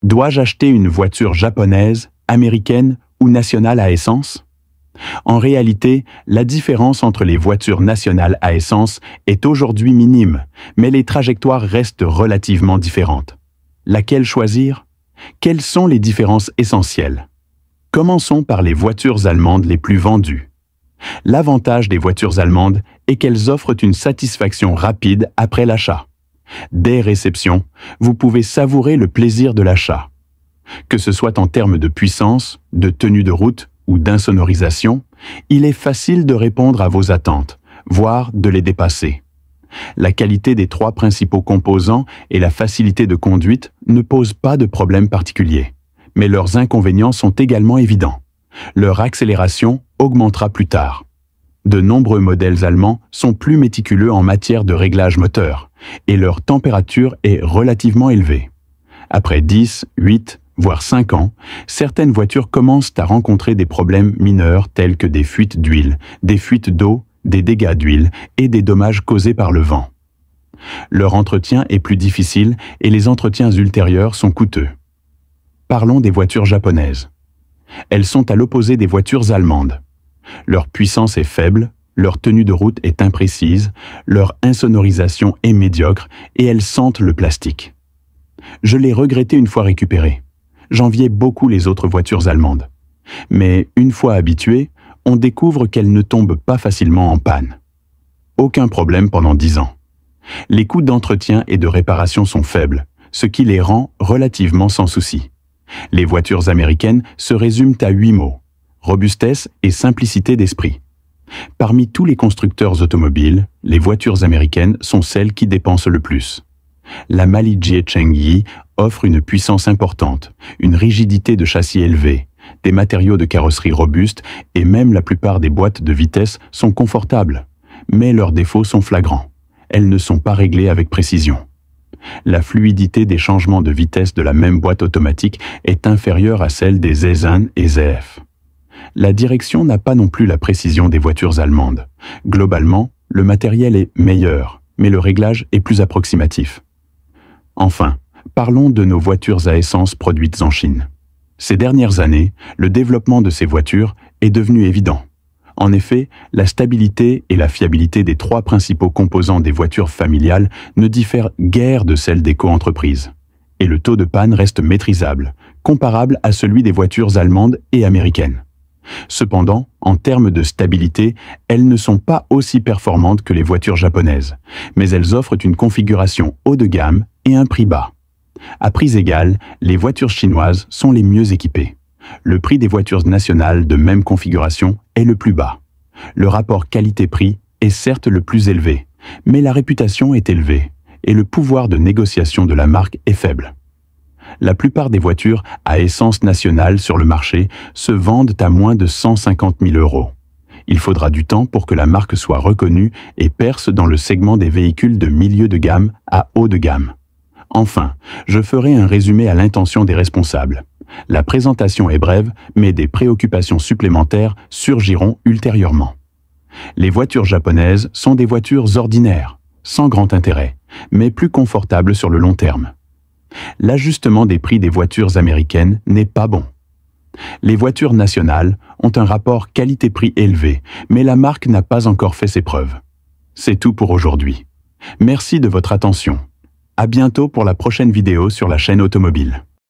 Dois-je acheter une voiture japonaise, américaine ou nationale à essence? En réalité, la différence entre les voitures nationales à essence est aujourd'hui minime, mais les trajectoires restent relativement différentes. Laquelle choisir? Quelles sont les différences essentielles? Commençons par les voitures allemandes les plus vendues. L'avantage des voitures allemandes est qu'elles offrent une satisfaction rapide après l'achat. Dès réception, vous pouvez savourer le plaisir de l'achat. Que ce soit en termes de puissance, de tenue de route ou d'insonorisation, il est facile de répondre à vos attentes, voire de les dépasser. La qualité des 3 principaux composants et la facilité de conduite ne posent pas de problème particulier, mais leurs inconvénients sont également évidents. Leur accélération augmentera plus tard. De nombreux modèles allemands sont plus méticuleux en matière de réglage moteur, et leur température est relativement élevée. Après 10, 8, voire 5 ans, certaines voitures commencent à rencontrer des problèmes mineurs tels que des fuites d'huile, des fuites d'eau, des dégâts d'huile et des dommages causés par le vent. Leur entretien est plus difficile et les entretiens ultérieurs sont coûteux. Parlons des voitures japonaises. Elles sont à l'opposé des voitures allemandes. Leur puissance est faible, leur tenue de route est imprécise, leur insonorisation est médiocre et elles sentent le plastique. Je l'ai regretté une fois récupérée. J'enviais beaucoup les autres voitures allemandes. Mais une fois habitué, on découvre qu'elles ne tombent pas facilement en panne. Aucun problème pendant 10 ans. Les coûts d'entretien et de réparation sont faibles, ce qui les rend relativement sans souci. Les voitures américaines se résument à 8 mots: robustesse et simplicité d'esprit. Parmi tous les constructeurs automobiles, les voitures américaines sont celles qui dépensent le plus. La Mali-Jie Cheng-Yi offre une puissance importante, une rigidité de châssis élevée, des matériaux de carrosserie robustes et même la plupart des boîtes de vitesse sont confortables. Mais leurs défauts sont flagrants. Elles ne sont pas réglées avec précision. La fluidité des changements de vitesse de la même boîte automatique est inférieure à celle des Zhejiang et ZF. La direction n'a pas non plus la précision des voitures allemandes. Globalement, le matériel est meilleur, mais le réglage est plus approximatif. Enfin, parlons de nos voitures à essence produites en Chine. Ces dernières années, le développement de ces voitures est devenu évident. En effet, la stabilité et la fiabilité des 3 principaux composants des voitures familiales ne diffèrent guère de celles des coentreprises. Et le taux de panne reste maîtrisable, comparable à celui des voitures allemandes et américaines. Cependant, en termes de stabilité, elles ne sont pas aussi performantes que les voitures japonaises, mais elles offrent une configuration haut de gamme et un prix bas. À prix égal, les voitures chinoises sont les mieux équipées. Le prix des voitures nationales de même configuration est le plus bas. Le rapport qualité-prix est certes le plus élevé, mais la réputation est élevée et le pouvoir de négociation de la marque est faible. La plupart des voitures à essence nationale sur le marché se vendent à moins de 150 000 €. Il faudra du temps pour que la marque soit reconnue et perce dans le segment des véhicules de milieu de gamme à haut de gamme. Enfin, je ferai un résumé à l'intention des responsables. La présentation est brève, mais des préoccupations supplémentaires surgiront ultérieurement. Les voitures japonaises sont des voitures ordinaires, sans grand intérêt, mais plus confortables sur le long terme. L'ajustement des prix des voitures américaines n'est pas bon. Les voitures nationales ont un rapport qualité-prix élevé, mais la marque n'a pas encore fait ses preuves. C'est tout pour aujourd'hui. Merci de votre attention. À bientôt pour la prochaine vidéo sur la chaîne automobile.